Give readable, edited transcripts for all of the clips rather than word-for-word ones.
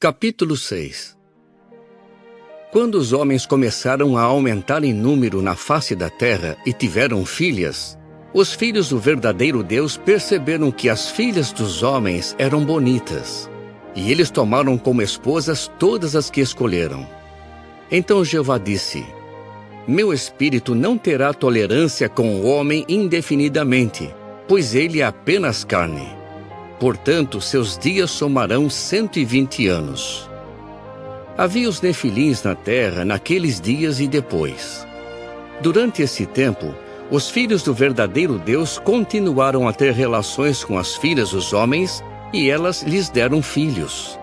Capítulo 6. Quando os homens começaram a aumentar em número na face da terra e tiveram filhas, os filhos do verdadeiro Deus perceberam que as filhas dos homens eram bonitas, e eles tomaram como esposas todas as que escolheram. Então Jeová disse: Meu espírito não terá tolerância com o homem indefinidamente, pois ele é apenas carne. Portanto, seus dias somarão 120 anos. Havia os nefilins na terra naqueles dias e depois. Durante esse tempo, os filhos do verdadeiro Deus continuaram a ter relações com as filhas dos homens e elas lhes deram filhos.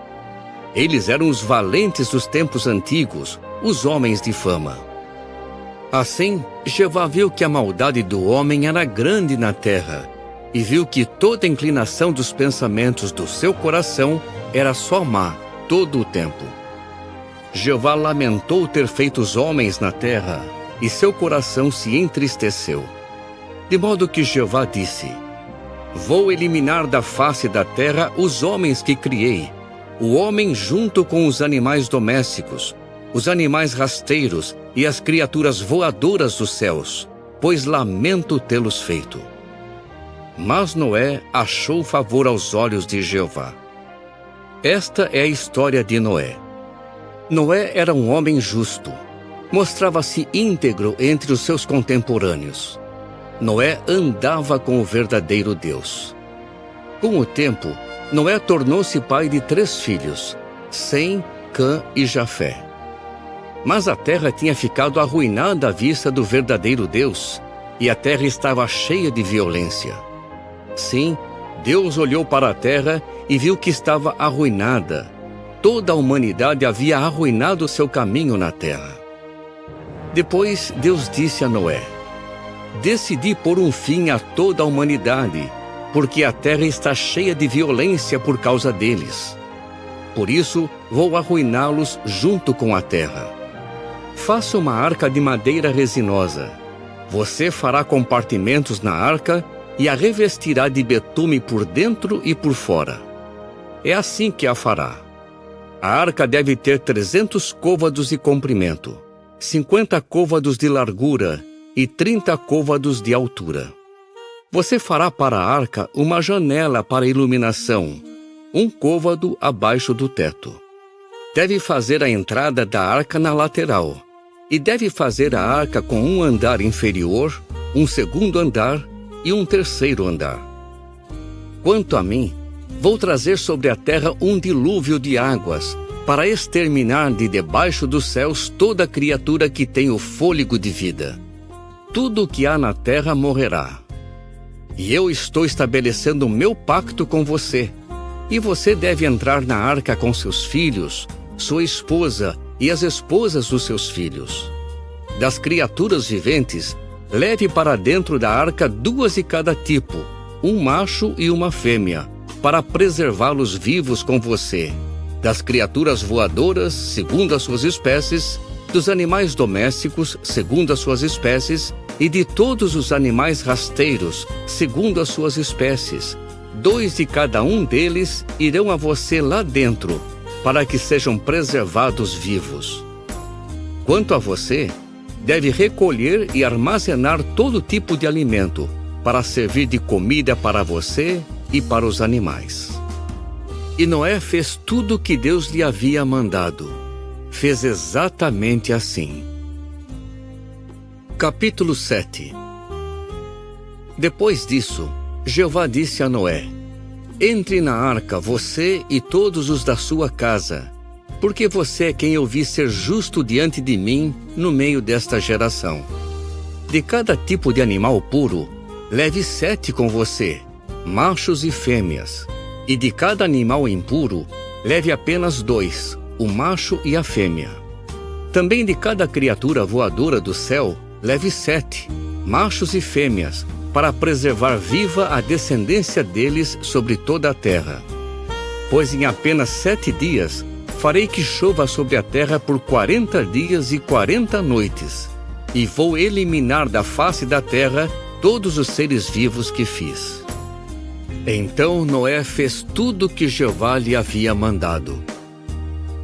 Eles eram os valentes dos tempos antigos, os homens de fama. Assim, Jeová viu que a maldade do homem era grande na terra, e viu que toda inclinação dos pensamentos do seu coração era só má todo o tempo. Jeová lamentou ter feito os homens na terra, e seu coração se entristeceu. De modo que Jeová disse: Vou eliminar da face da terra os homens que criei, o homem junto com os animais domésticos, os animais rasteiros e as criaturas voadoras dos céus, pois lamento tê-los feito. Mas Noé achou favor aos olhos de Jeová. Esta é a história de Noé. Noé era um homem justo. Mostrava-se íntegro entre os seus contemporâneos. Noé andava com o verdadeiro Deus. Com o tempo, Noé tornou-se pai de 3 filhos, Sem, Cã e Jafé. Mas a terra tinha ficado arruinada à vista do verdadeiro Deus, e a terra estava cheia de violência. Sim, Deus olhou para a terra e viu que estava arruinada. Toda a humanidade havia arruinado seu caminho na terra. Depois Deus disse a Noé: Decidi pôr um fim a toda a humanidade, porque a terra está cheia de violência por causa deles. Por isso, vou arruiná-los junto com a terra. Faça uma arca de madeira resinosa. Você fará compartimentos na arca e a revestirá de betume por dentro e por fora. É assim que a fará. A arca deve ter 300 côvados de comprimento, 50 côvados de largura e 30 côvados de altura. Você fará para a arca uma janela para iluminação, 1 côvado abaixo do teto. Deve fazer a entrada da arca na lateral, e deve fazer a arca com um andar inferior, um segundo andar e um terceiro andar. Quanto a mim, vou trazer sobre a terra um dilúvio de águas, para exterminar de debaixo dos céus toda criatura que tem o fôlego de vida. Tudo o que há na terra morrerá. E eu estou estabelecendo o meu pacto com você, e você deve entrar na arca com seus filhos, sua esposa e as esposas dos seus filhos. Das criaturas viventes, leve para dentro da arca 2 de cada tipo, um macho e uma fêmea, para preservá-los vivos com você. Das criaturas voadoras, segundo as suas espécies, dos animais domésticos, segundo as suas espécies, e de todos os animais rasteiros, segundo as suas espécies. 2 de cada um deles irão a você lá dentro, para que sejam preservados vivos. Quanto a você, deve recolher e armazenar todo tipo de alimento, para servir de comida para você e para os animais. E Noé fez tudo o que Deus lhe havia mandado. Fez exatamente assim. Capítulo 7. Depois disso, Jeová disse a Noé: Entre na arca você e todos os da sua casa, porque você é quem eu vi ser justo diante de mim no meio desta geração. De cada tipo de animal puro, leve 7 com você, machos e fêmeas. E de cada animal impuro, leve apenas 2, o macho e a fêmea. Também de cada criatura voadora do céu, leve 7, machos e fêmeas, para preservar viva a descendência deles sobre toda a terra. Pois em apenas 7 dias, farei que chova sobre a terra por 40 dias e 40 noites, e vou eliminar da face da terra todos os seres vivos que fiz. Então Noé fez tudo o que Jeová lhe havia mandado.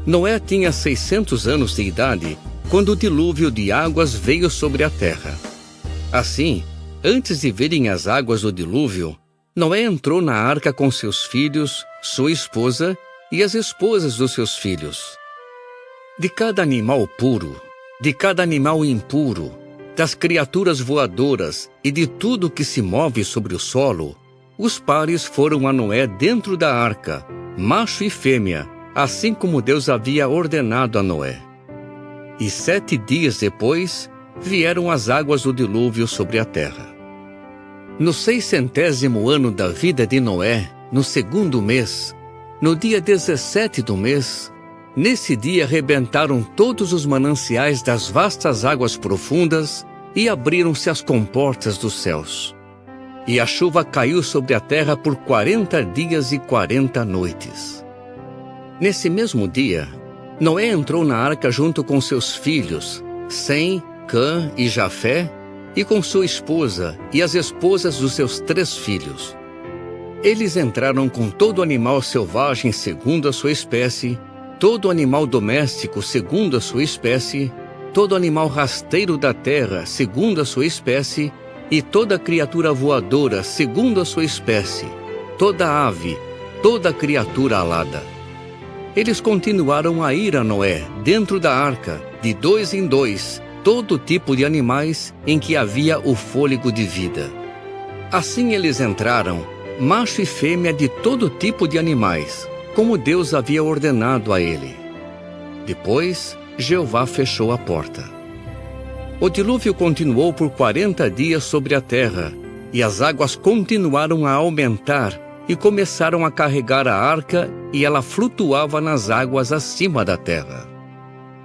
Noé tinha 600 anos de idade quando o dilúvio de águas veio sobre a terra. Assim, antes de virem as águas do dilúvio, Noé entrou na arca com seus filhos, sua esposa e as esposas dos seus filhos. De cada animal puro, de cada animal impuro, das criaturas voadoras e de tudo que se move sobre o solo, os pares foram a Noé dentro da arca, macho e fêmea, assim como Deus havia ordenado a Noé. E 7 dias depois, vieram as águas do dilúvio sobre a terra. No 600º ano da vida de Noé, no 2º mês, no dia 17 do mês, nesse dia rebentaram todos os mananciais das vastas águas profundas e abriram-se as comportas dos céus. E a chuva caiu sobre a terra por 40 dias e 40 noites. Nesse mesmo dia, Noé entrou na arca junto com seus filhos, Sem, Cã e Jafé, e com sua esposa e as esposas dos seus 3 filhos. Eles entraram com todo animal selvagem segundo a sua espécie, todo animal doméstico segundo a sua espécie, todo animal rasteiro da terra segundo a sua espécie, e toda criatura voadora segundo a sua espécie, toda ave, toda criatura alada. Eles continuaram a ir a Noé, dentro da arca, de 2 em 2, todo tipo de animais em que havia o fôlego de vida. Assim eles entraram, macho e fêmea de todo tipo de animais, como Deus havia ordenado a ele. Depois, Jeová fechou a porta. O dilúvio continuou por 40 dias sobre a terra, e as águas continuaram a aumentar e começaram a carregar a arca, e ela flutuava nas águas acima da terra.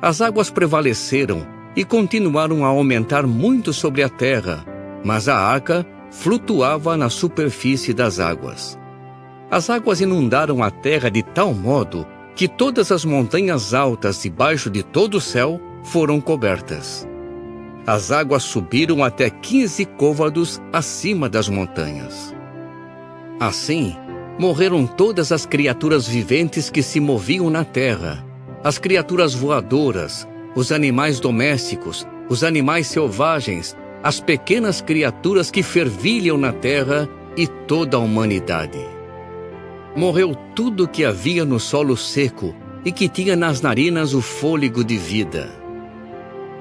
As águas prevaleceram e continuaram a aumentar muito sobre a terra, mas a arca flutuava na superfície das águas. As águas inundaram a terra de tal modo que todas as montanhas altas debaixo de todo o céu foram cobertas. As águas subiram até 15 côvados acima das montanhas. Assim, morreram todas as criaturas viventes que se moviam na terra, as criaturas voadoras, os animais domésticos, os animais selvagens, as pequenas criaturas que fervilham na terra e toda a humanidade. Morreu tudo que havia no solo seco e que tinha nas narinas o fôlego de vida.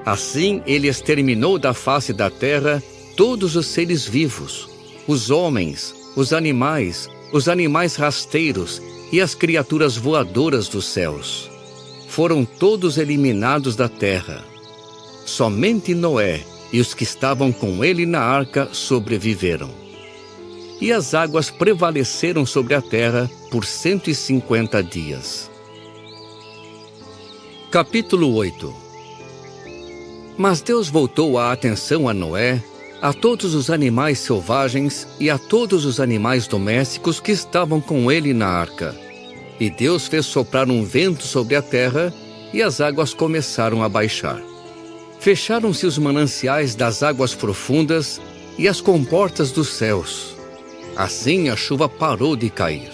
Assim ele exterminou da face da terra todos os seres vivos, os homens, os animais rasteiros e as criaturas voadoras dos céus. Foram todos eliminados da terra. Somente Noé e os que estavam com ele na arca sobreviveram. E as águas prevaleceram sobre a terra por 150 dias. Capítulo 8. Mas Deus voltou a atenção a Noé, a todos os animais selvagens e a todos os animais domésticos que estavam com ele na arca. E Deus fez soprar um vento sobre a terra, e as águas começaram a baixar. Fecharam-se os mananciais das águas profundas e as comportas dos céus. Assim a chuva parou de cair.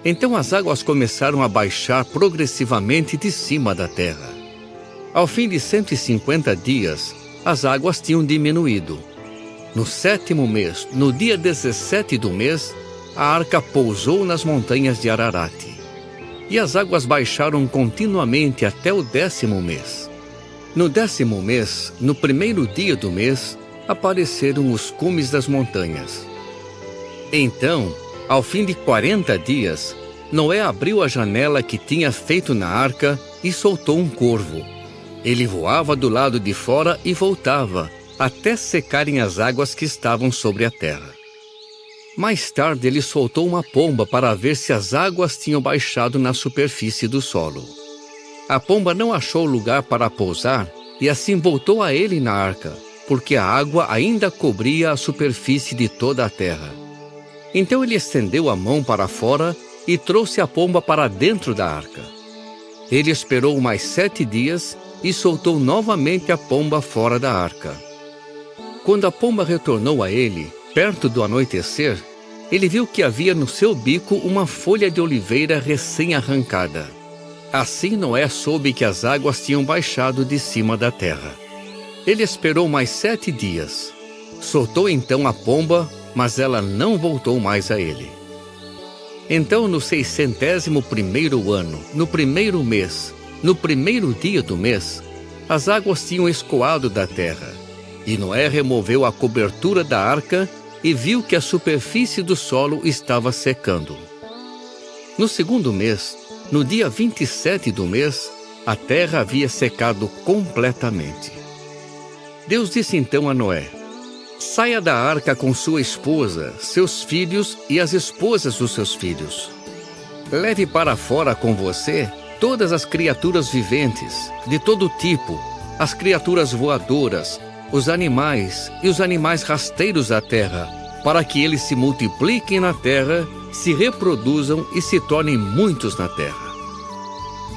Então as águas começaram a baixar progressivamente de cima da terra. Ao fim de 150 dias, as águas tinham diminuído. No 7º mês, no dia 17 do mês, a arca pousou nas montanhas de Ararat. E as águas baixaram continuamente até o 10º mês. No 10º mês, no primeiro dia do mês, apareceram os cumes das montanhas. Então, ao fim de 40 dias, Noé abriu a janela que tinha feito na arca e soltou um corvo. Ele voava do lado de fora e voltava, até secarem as águas que estavam sobre a terra. Mais tarde ele soltou uma pomba para ver se as águas tinham baixado na superfície do solo. A pomba não achou lugar para pousar e assim voltou a ele na arca, porque a água ainda cobria a superfície de toda a terra. Então ele estendeu a mão para fora e trouxe a pomba para dentro da arca. Ele esperou mais 7 dias e soltou novamente a pomba fora da arca. Quando a pomba retornou a ele, perto do anoitecer, ele viu que havia no seu bico uma folha de oliveira recém-arrancada. Assim Noé soube que as águas tinham baixado de cima da terra. Ele esperou mais 7 dias. Soltou então a pomba, mas ela não voltou mais a ele. Então, no 601º ano, no 1º mês, no 1º dia do mês, as águas tinham escoado da terra. E Noé removeu a cobertura da arca e viu que a superfície do solo estava secando. No 2º mês, no dia 27 do mês, a terra havia secado completamente. Deus disse então a Noé: saia da arca com sua esposa, seus filhos e as esposas dos seus filhos. Leve para fora com você todas as criaturas viventes, de todo tipo, as criaturas voadoras, os animais e os animais rasteiros da terra, para que eles se multipliquem na terra, se reproduzam e se tornem muitos na terra.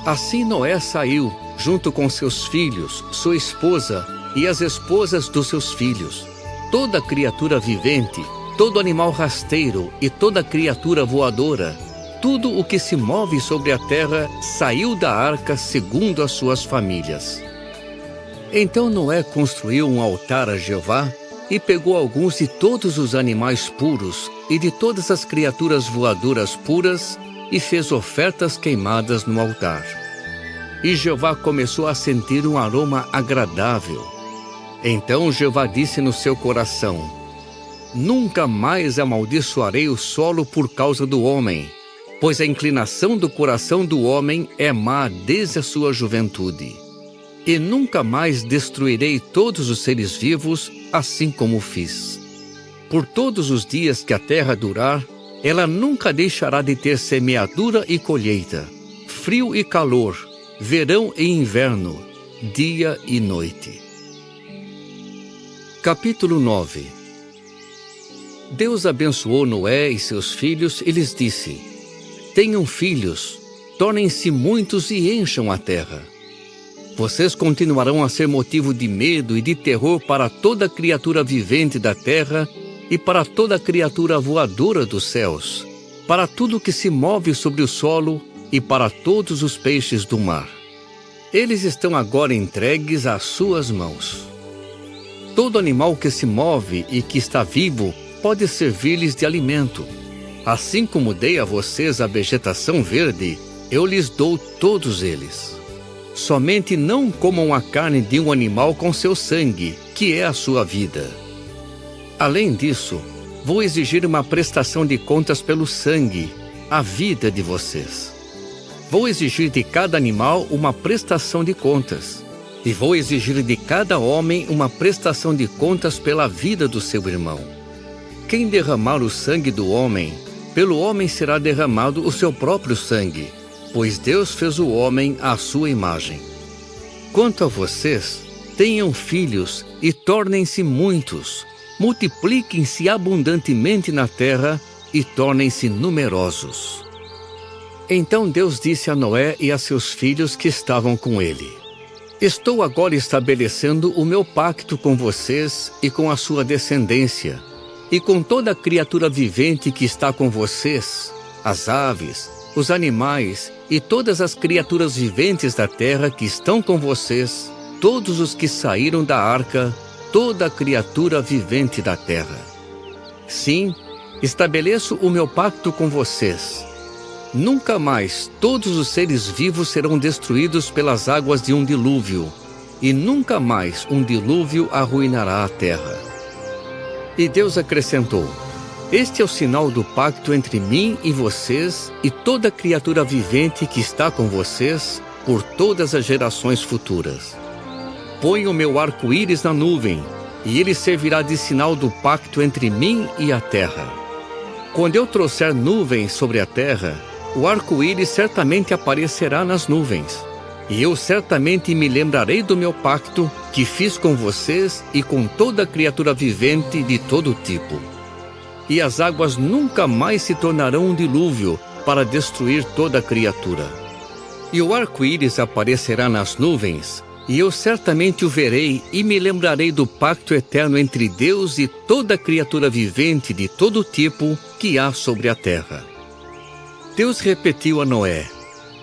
Assim Noé saiu, junto com seus filhos, sua esposa e as esposas dos seus filhos. Toda criatura vivente, todo animal rasteiro e toda criatura voadora, tudo o que se move sobre a terra saiu da arca segundo as suas famílias. Então Noé construiu um altar a Jeová e pegou alguns de todos os animais puros e de todas as criaturas voadoras puras e fez ofertas queimadas no altar. E Jeová começou a sentir um aroma agradável. Então Jeová disse no seu coração: nunca mais amaldiçoarei o solo por causa do homem, pois a inclinação do coração do homem é má desde a sua juventude. E nunca mais destruirei todos os seres vivos, assim como fiz. Por todos os dias que a terra durar, ela nunca deixará de ter semeadura e colheita, frio e calor, verão e inverno, dia e noite. Capítulo 9. Deus abençoou Noé e seus filhos e lhes disse: tenham filhos, tornem-se muitos e encham a terra. Vocês continuarão a ser motivo de medo e de terror para toda criatura vivente da terra e para toda criatura voadora dos céus, para tudo que se move sobre o solo e para todos os peixes do mar. Eles estão agora entregues às suas mãos. Todo animal que se move e que está vivo pode servir-lhes de alimento. Assim como dei a vocês a vegetação verde, eu lhes dou todos eles. Somente não comam a carne de um animal com seu sangue, que é a sua vida. Além disso, vou exigir uma prestação de contas pelo sangue, a vida de vocês. Vou exigir de cada animal uma prestação de contas. E vou exigir de cada homem uma prestação de contas pela vida do seu irmão. Quem derramar o sangue do homem, pelo homem será derramado o seu próprio sangue, pois Deus fez o homem à sua imagem. Quanto a vocês, tenham filhos e tornem-se muitos, multipliquem-se abundantemente na terra e tornem-se numerosos. Então Deus disse a Noé e a seus filhos que estavam com ele: estou agora estabelecendo o meu pacto com vocês e com a sua descendência, e com toda criatura vivente que está com vocês, as aves, os animais e todas as criaturas viventes da terra que estão com vocês, todos os que saíram da arca, toda criatura vivente da terra. Sim, estabeleço o meu pacto com vocês. Nunca mais todos os seres vivos serão destruídos pelas águas de um dilúvio, e nunca mais um dilúvio arruinará a terra. E Deus acrescentou: este é o sinal do pacto entre mim e vocês e toda criatura vivente que está com vocês por todas as gerações futuras. Põe o meu arco-íris na nuvem, e ele servirá de sinal do pacto entre mim e a terra. Quando eu trouxer nuvens sobre a terra, o arco-íris certamente aparecerá nas nuvens, e eu certamente me lembrarei do meu pacto que fiz com vocês e com toda criatura vivente de todo tipo. E as águas nunca mais se tornarão um dilúvio para destruir toda criatura. E o arco-íris aparecerá nas nuvens, e eu certamente o verei e me lembrarei do pacto eterno entre Deus e toda criatura vivente de todo tipo que há sobre a terra. Deus repetiu a Noé: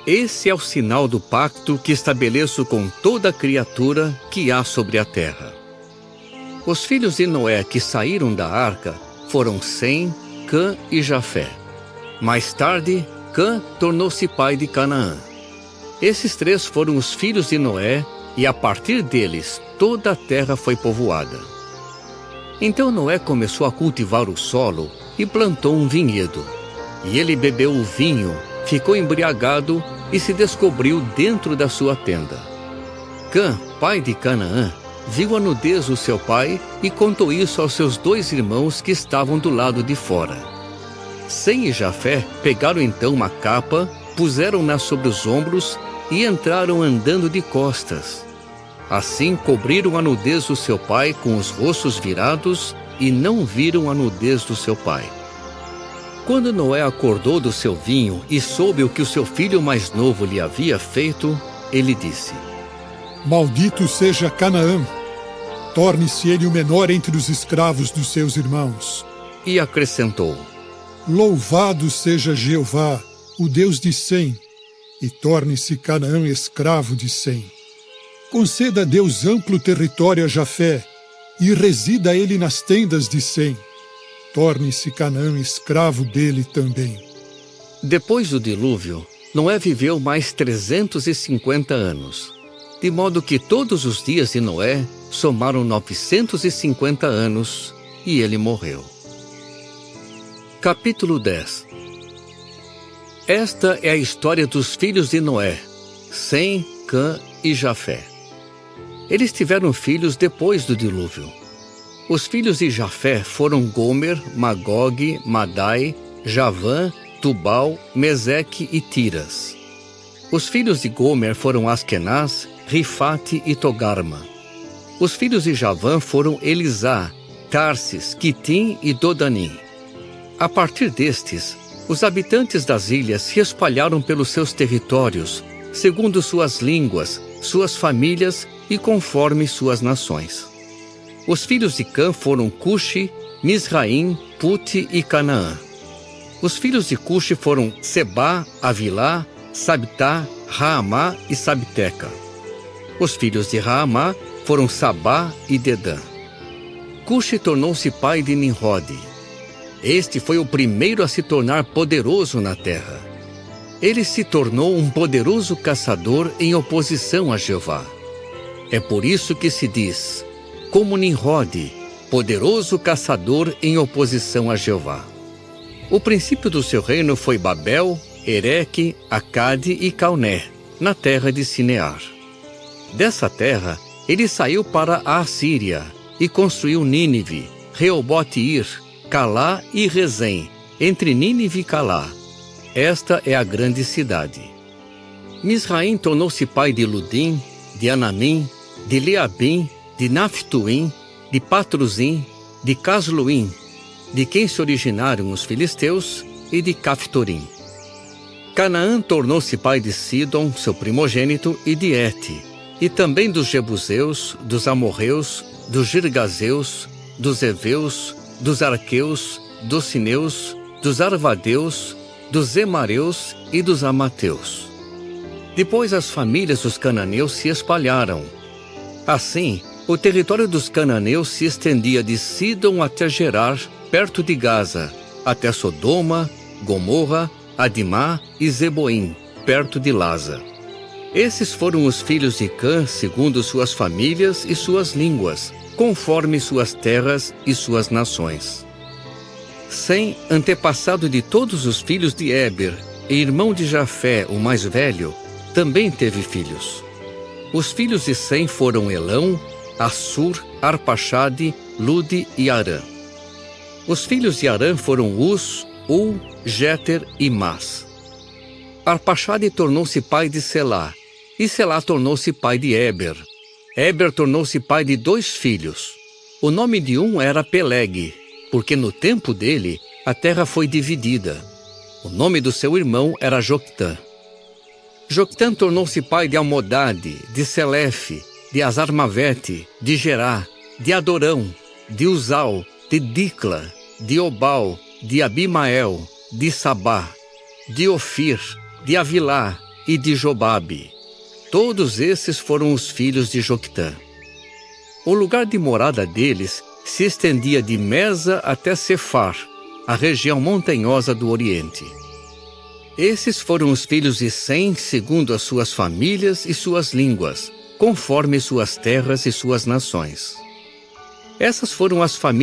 Esse é o sinal do pacto que estabeleço com toda criatura que há sobre a terra. Os filhos de Noé que saíram da arca foram Sem, Cã e Jafé. Mais tarde, Cã tornou-se pai de Canaã. Esses três foram os filhos de Noé, e a partir deles toda a terra foi povoada. Então Noé começou a cultivar o solo e plantou um vinhedo. E ele bebeu o vinho, ficou embriagado e se descobriu dentro da sua tenda. Cã, pai de Canaã, viu a nudez do seu pai e contou isso aos seus 2 irmãos que estavam do lado de fora. Sem e Jafé pegaram então uma capa, puseram-na sobre os ombros e entraram andando de costas. Assim cobriram a nudez do seu pai com os rostos virados e não viram a nudez do seu pai. Quando Noé acordou do seu vinho e soube o que o seu filho mais novo lhe havia feito, ele disse: Maldito seja Canaã, torne-se ele o menor entre os escravos dos seus irmãos. E acrescentou: Louvado seja Jeová, o Deus de Sem, e torne-se Canaã escravo de Sem. Conceda a Deus amplo território a Jafé, e resida ele nas tendas de Sem. Torne-se Canaã escravo dele também. Depois do dilúvio, Noé viveu mais 350 anos, de modo que todos os dias de Noé somaram 950 anos, e ele morreu. Capítulo 10. Esta é a história dos filhos de Noé, Sem, Cã e Jafé. Eles tiveram filhos depois do dilúvio. Os filhos de Jafé foram Gomer, Magog, Madai, Javã, Tubal, Meseque e Tiras. Os filhos de Gomer foram Askenaz, Rifate e Togarma. Os filhos de Javã foram Elisá, Tarsis, Quitim e Dodanim. A partir destes, os habitantes das ilhas se espalharam pelos seus territórios, segundo suas línguas, suas famílias e conforme suas nações. Os filhos de Cã foram Cuxi, Misraim, Pute e Canaã. Os filhos de Cuxi foram Sebá, Avilá, Sabtá, Raamá e Sabteca. Os filhos de Raamá foram Sabá e Dedã. Cuxi tornou-se pai de Nimrod. Este foi o primeiro a se tornar poderoso na terra. Ele se tornou um poderoso caçador em oposição a Jeová. É por isso que se diz, como Nimrod, poderoso caçador em oposição a Jeová. O princípio do seu reino foi Babel, Ereque, Acade e Calné, na terra de Sinear. Dessa terra, ele saiu para a Assíria e construiu Nínive, Reobote-ir, Calá e Rezém, entre Nínive e Calá. Esta é a grande cidade. Misraim tornou-se pai de Ludim, de Anamim, de Leabim, de Naphtuim, de Patruzim, de Casluim, de quem se originaram os filisteus, e de Caftorim. Canaã tornou-se pai de Sidom, seu primogênito, e de Hete, e também dos Jebuseus, dos Amorreus, dos Girgazeus, dos Eveus, dos Arqueus, dos Sineus, dos Arvadeus, dos Emareus e dos Amateus. Depois as famílias dos cananeus se espalharam. Assim, o território dos cananeus se estendia de Sidom até Gerar, perto de Gaza, até Sodoma, Gomorra, Adimá e Zeboim, perto de Laza. Esses foram os filhos de Cã, segundo suas famílias e suas línguas, conforme suas terras e suas nações. Sem, antepassado de todos os filhos de Éber, e irmão de Jafé, o mais velho, também teve filhos. Os filhos de Sem foram Elão, Assur, Arpaxade, Lude e Arã. Os filhos de Arã foram Uz, Ul, Jéter e Mas. Arpaxade tornou-se pai de Selá, e Selá tornou-se pai de Éber. Éber tornou-se pai de 2 filhos. O nome de um era Peleg, porque no tempo dele a terra foi dividida. O nome do seu irmão era Joctã. Joctã tornou-se pai de Almodade, de Selefe, de Azarmavete, de Gerá, de Adorão, de Uzal, de Dicla, de Obal, de Abimael, de Sabá, de Ofir, de Avilá, e de Jobabe. Todos esses foram os filhos de Joctã. O lugar de morada deles se estendia de Mesa até Sefar, a região montanhosa do Oriente. Esses foram os filhos de Sem segundo as suas famílias e suas línguas, conforme suas terras e suas nações. Essas foram as famílias